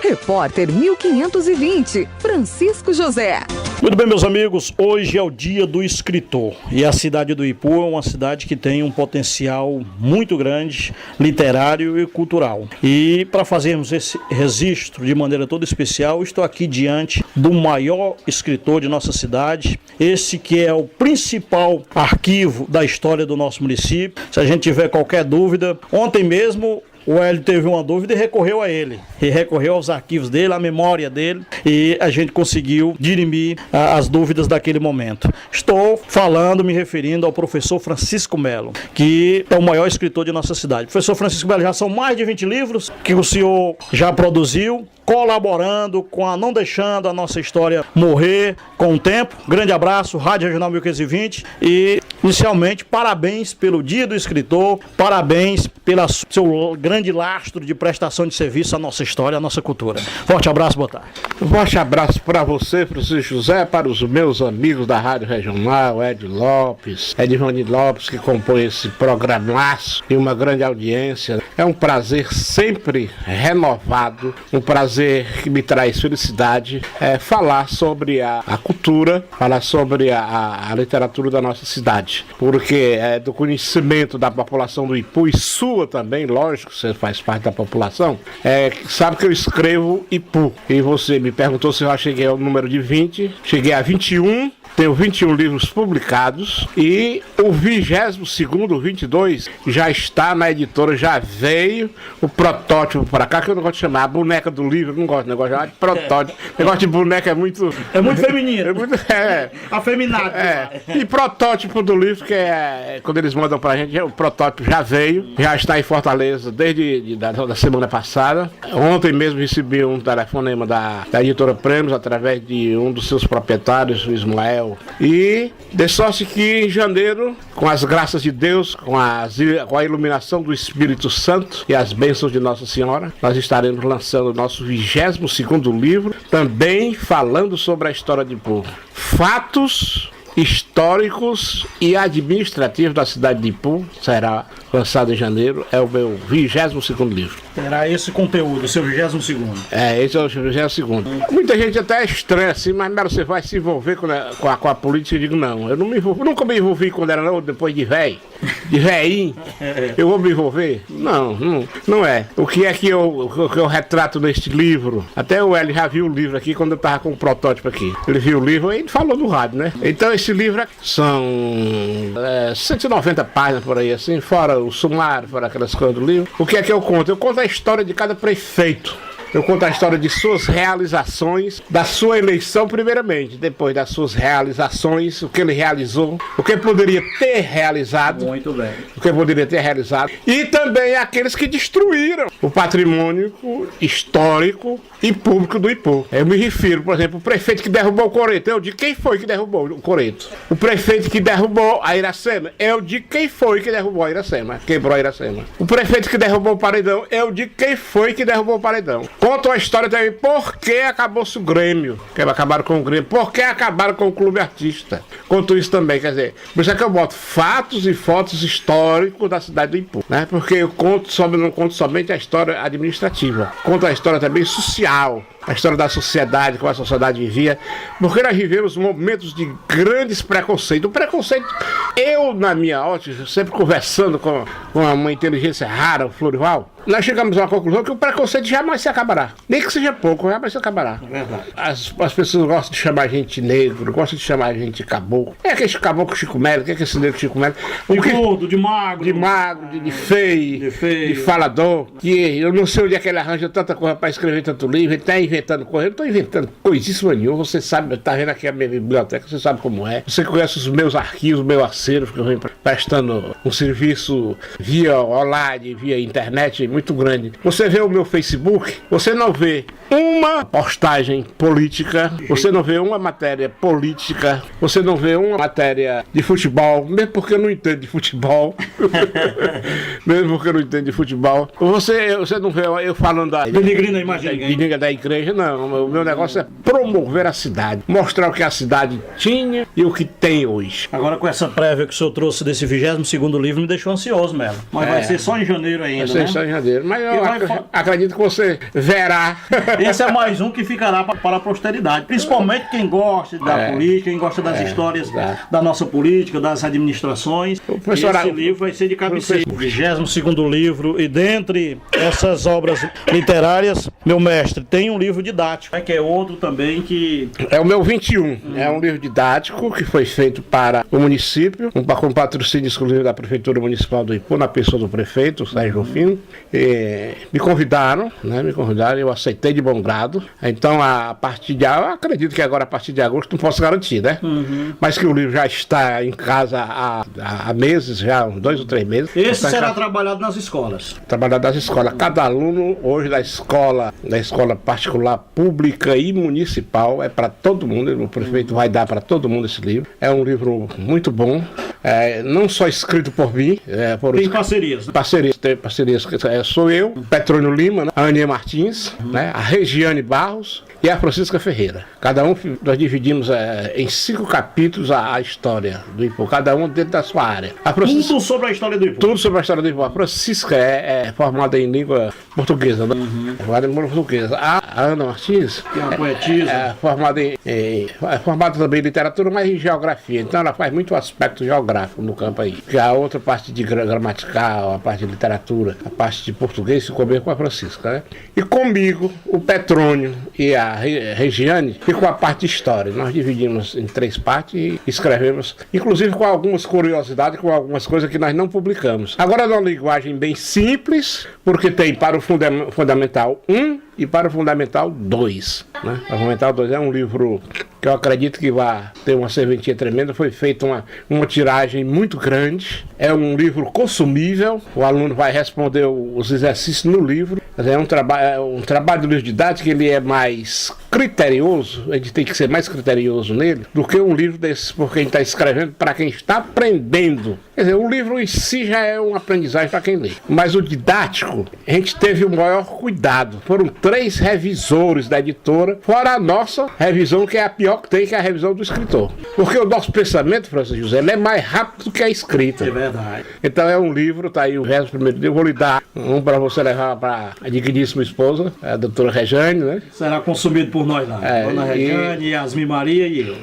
Repórter 1520, Francisco José. Muito bem, meus amigos, hoje é o dia do escritor e a cidade do Ipu é uma cidade que tem um potencial muito grande, literário e cultural. E para fazermos esse registro de maneira toda especial, estou aqui diante do maior escritor de nossa cidade, esse que é o principal arquivo da história do nosso município. Se a gente tiver qualquer dúvida, ontem mesmo o Hélio teve uma dúvida e recorreu a ele. E recorreu aos arquivos dele, à memória dele, e a gente conseguiu dirimir as dúvidas daquele momento. Estou falando, me referindo ao professor Francisco Melo, que é o maior escritor de nossa cidade. Professor Francisco Melo, já são mais de 20 livros que o senhor já produziu, colaborando com não deixando a nossa história morrer com o tempo. Grande abraço, Rádio Regional 1520, e inicialmente parabéns pelo Dia do Escritor, parabéns pelo seu grande lastro de prestação de serviço à nossa história, à nossa cultura. Forte abraço, boa tarde. Forte abraço para você, Francisco José, para os meus amigos da Rádio Regional, Edivani Lopes, que compõe esse programaço e uma grande audiência. É um prazer sempre renovado, um prazer que me traz felicidade, falar sobre a cultura, falar sobre a literatura da nossa cidade, porque é do conhecimento da população do Ipu e sua também, lógico, você faz parte da população, sabe que eu escrevo Ipu, e você me perguntou se eu já cheguei ao número de 20, cheguei a 21, tenho 21 livros publicados, e o 22º, o 22, já está na editora, já veio o protótipo para cá, que eu não gosto de chamar, a boneca do livro, eu não gosto de negócio de chamar de protótipo, negócio de boneca é muito feminino, afeminado. E protótipo do livro, que quando eles mandam pra gente, o protótipo já veio, já está em Fortaleza desde da semana passada. Ontem mesmo recebi um telefonema da editora Prêmios, através de um dos seus proprietários, o Ismael. E de sorte que em janeiro, com as graças de Deus, com a iluminação do Espírito Santo e as bênçãos de Nossa Senhora, nós estaremos lançando o nosso 22º livro, também falando sobre a história de Ipu. Fatos históricos e administrativos da cidade de Ipu, será lançado em janeiro, é o meu 22º livro. Terá esse conteúdo, o seu 22º? Esse é o 22º. Muita gente até é estranha assim, mas você vai se envolver com a política? Eu digo, não, eu não me envolvo, nunca me envolvi quando era novo, depois de velhinho, eu vou me envolver? Não é. O que é que eu retrato neste livro? Até o Hélio já viu o livro aqui, quando eu estava com o protótipo aqui. Ele viu o livro e ele falou no rádio, né? Então esse livro são 190 páginas por aí, assim, fora o sumário, fora aquelas coisas do livro. O que é que eu conto? Eu conto a história de cada prefeito. Eu conto a história de suas realizações, da sua eleição primeiramente, depois das suas realizações, o que ele realizou, o que poderia ter realizado. Muito bem. O que poderia ter realizado. E também aqueles que destruíram o patrimônio histórico e público do Ipu. Eu me refiro, por exemplo, o prefeito que derrubou o Coreto, eu de quem foi que derrubou o Coreto? O prefeito que derrubou a Iracema, eu de quem foi que derrubou a Iracema, quebrou a Iracema? O prefeito que derrubou o Paredão, eu de quem foi que derrubou o Paredão? Conta a história também, por que acabou-se o Grêmio, que acabaram com o Grêmio, por que acabaram com o Clube Artista? Conto isso também, quer dizer, por isso é que eu boto fatos e fotos históricos da cidade do Ipu, né? Porque eu não conto somente a história administrativa, conto a história também social, a história da sociedade, como a sociedade vivia, porque nós vivemos momentos de grandes preconceitos. O preconceito, eu na minha ótica, sempre conversando com uma inteligência rara, o Florival, nós chegamos a uma conclusão que o preconceito jamais se acabará. Nem que seja pouco, jamais se acabará. É verdade. As pessoas gostam de chamar a gente negro, gostam de chamar a gente caboclo. É aquele caboclo Chico Melo, que é esse negro Chico Melo. De gordo, de magro. De feio, de falador. Que eu não sei onde é que ele arranja tanta coisa para escrever tanto livro, ele está inventando coisa. Eu não estou inventando coisíssima nenhuma. Você sabe, está vendo aqui a minha biblioteca, você sabe como é. Você conhece os meus arquivos, meu acervo, que eu venho prestando um serviço via online, via internet, muito grande. Você vê o meu Facebook, você não vê uma postagem política, você não vê uma matéria política, você não vê uma matéria de futebol, mesmo porque eu não entendo de futebol. Mesmo porque eu não entendo de futebol. Você não vê eu falando denigrindo a imagem da igreja, igreja, não. O meu negócio é promover a cidade, mostrar o que a cidade tinha e o que tem hoje. Agora, com essa prévia que o senhor trouxe desse 22º livro, me deixou ansioso, Melo. Mas vai ser só em janeiro ainda, vai ser né? só em janeiro. Mas eu acredito que você verá. Esse é mais um que ficará para a posteridade. Principalmente quem gosta da política, quem gosta das histórias da nossa política, das administrações. Esse livro vai ser de cabeceira. O 22º livro. E dentre essas obras literárias, meu mestre, tem um livro didático, que é outro também que... É o meu 21. É um livro didático que foi feito para o município, com patrocínio exclusivo da Prefeitura Municipal do Ipu, na pessoa do prefeito, Sérgio Rufino. Me convidaram, eu aceitei de bom grado. Então, a partir de... Eu acredito que agora, a partir de agosto, não posso garantir, né? Mas que o livro já está em casa há meses, já uns 2 ou 3 meses. Esse será trabalhado nas escolas? Trabalhado nas escolas. Cada aluno, hoje, da escola particular, pública e municipal, é para todo mundo. O prefeito vai dar para todo mundo esse livro. É um livro muito bom. Não só escrito por mim. Tem parcerias, né? Tem parcerias. Sou eu, Petrônio Lima, a Aninha Martins, a Regiane Barros e a Francisca Ferreira. Cada um, nós dividimos em 5 capítulos a história do Ipu, cada um dentro da sua área. Tudo sobre a história do Ipu? Tudo sobre a história do Ipu. A Francisca é formada em língua portuguesa, né? Formada em língua portuguesa. A Ana Martins, que é uma poetisa, formada também em literatura, mas em geografia. Então ela faz muito aspecto geográfico no campo aí. Que a outra parte de gramatical, a parte de literatura, a parte de português ficou bem com a Francisca, né? E comigo, o Petrônio e a Regiane ficou a parte de história. Nós dividimos em 3 partes e escrevemos, inclusive com algumas curiosidades, com algumas coisas que nós não publicamos. Agora, numa linguagem bem simples, porque tem para o Fundamental 1 e para o Fundamental 2. Né? O Fundamental 2 é um livro que eu acredito que vai ter uma serventia tremenda. Foi feita uma tiragem muito grande. É um livro consumível. O aluno vai responder os exercícios no livro. É um trabalho do livro didático, ele é mais criterioso, a gente tem que ser mais criterioso nele, do que um livro desse, porque a gente está escrevendo para quem está aprendendo. Quer dizer, o livro em si já é uma aprendizagem para quem lê. Mas o didático, a gente teve o maior cuidado. Foram 3 revisores da editora, fora a nossa revisão, que é a pior que tem, que é a revisão do escritor. Porque o nosso pensamento, Francisco José, ele é mais rápido do que a escrita. É verdade. Então é um livro, tá aí o resto do primeiro livro, eu vou lhe dar um para você levar para a digníssima esposa, a doutora Regiane, né? Será consumido por nós lá. Dona Regiane, Yasmin Maria e eu.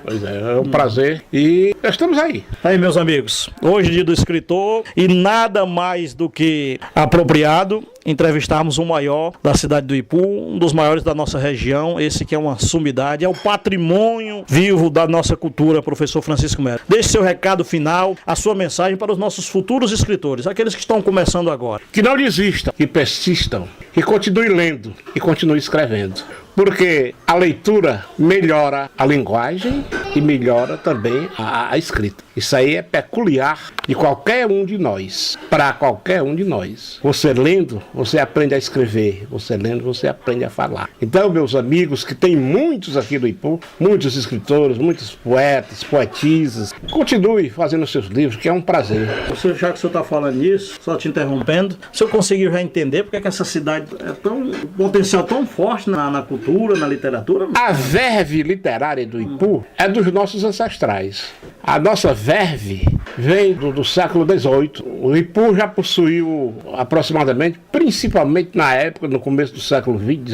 Pois é um prazer. E nós estamos aí. Aí, meus amigos, hoje dia do escritor e nada mais do que apropriado entrevistarmos o maior da cidade do Ipu, um dos maiores da nossa região, esse que é uma sumidade, é o patrimônio vivo da nossa cultura, professor Francisco Melo. Deixe seu recado final, a sua mensagem para os nossos futuros escritores, aqueles que estão começando agora. Que não desistam, que persistam, que continuem lendo e continuem escrevendo. Porque a leitura melhora a linguagem e melhora também a escrita. Isso aí é peculiar de qualquer um de nós, para qualquer um de nós. Você lendo, você aprende a escrever. Você lendo, você aprende a falar. Então, meus amigos, que tem muitos aqui do Ipu, muitos escritores, muitos poetas, poetisas, continue fazendo seus livros, que é um prazer. Já que o senhor está falando nisso, só te interrompendo, o senhor conseguiu já entender porque é que essa cidade é tão potencial tão forte na cultura, na literatura? A verve literária do Ipu é dos nossos ancestrais. A nossa verve vem do século XVIII. O Ipu já possuiu aproximadamente, principalmente na época, no começo do século XIX,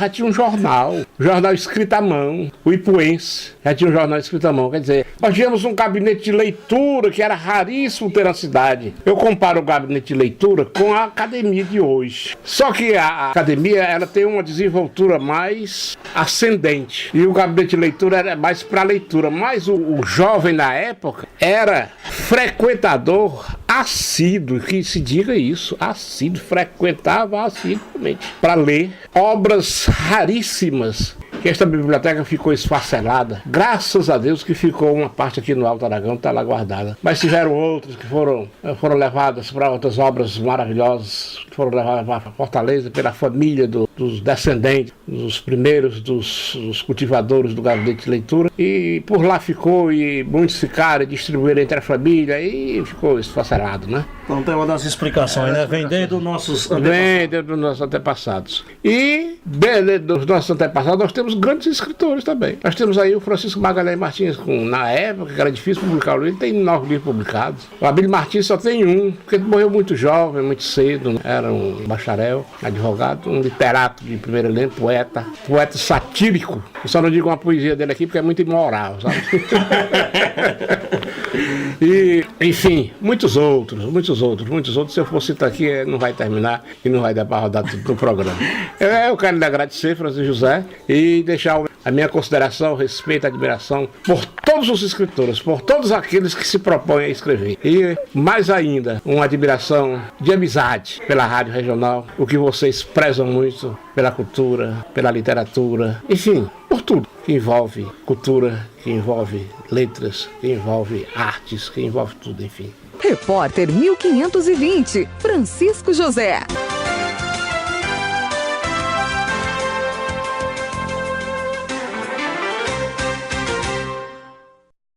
já tinha um jornal escrito à mão, o Ipuense, já tinha um jornal escrito à mão. Quer dizer, nós tínhamos um gabinete de leitura que era raríssimo ter na cidade. Eu comparo o gabinete de leitura com a academia de hoje. Só que a academia, ela tem uma desenvoltura mais ascendente e o gabinete de leitura era mais para leitura, mas o jovem na época era frequentador assíduo, que se diga isso, assíduo, frequentava assiduamente para ler obras raríssimas, que esta biblioteca ficou esfacelada. Graças a Deus que ficou uma parte aqui no Alto Aragão, está lá guardada. Mas tiveram outras que foram levadas para outras obras maravilhosas, que foram levadas para Fortaleza pela família do dos descendentes, dos primeiros dos cultivadores do gabinete de leitura, e por lá ficou, e muitos ficaram e distribuíram entre a família, e ficou esfacelado, né? Então tem uma das explicações, né? Vem desde os nossos antepassados. Vem desde os nossos antepassados. E dos nossos antepassados nós temos grandes escritores também. Nós temos aí o Francisco Magalhães Martins, na época que era difícil publicar o livro, ele tem 9 livros publicados. O Abílio Martins só tem um, porque ele morreu muito jovem, muito cedo, né? Era um bacharel, advogado, um literato de primeira linha, poeta satírico. Eu só não digo uma poesia dele aqui porque é muito imoral, sabe? E, enfim, muitos outros. Se eu for citar aqui, não vai terminar e não vai dar para rodar tudo no programa. Eu quero lhe agradecer, Francisco José, e deixar a minha consideração, respeito, admiração por todos os escritores, por todos aqueles que se propõem a escrever. E, mais ainda, uma admiração de amizade pela Rádio Regional, o que vocês prezam muito pela cultura, pela literatura, enfim, por tudo que envolve cultura, que envolve letras, que envolve artes, que envolve tudo, enfim. Repórter 1520, Francisco José.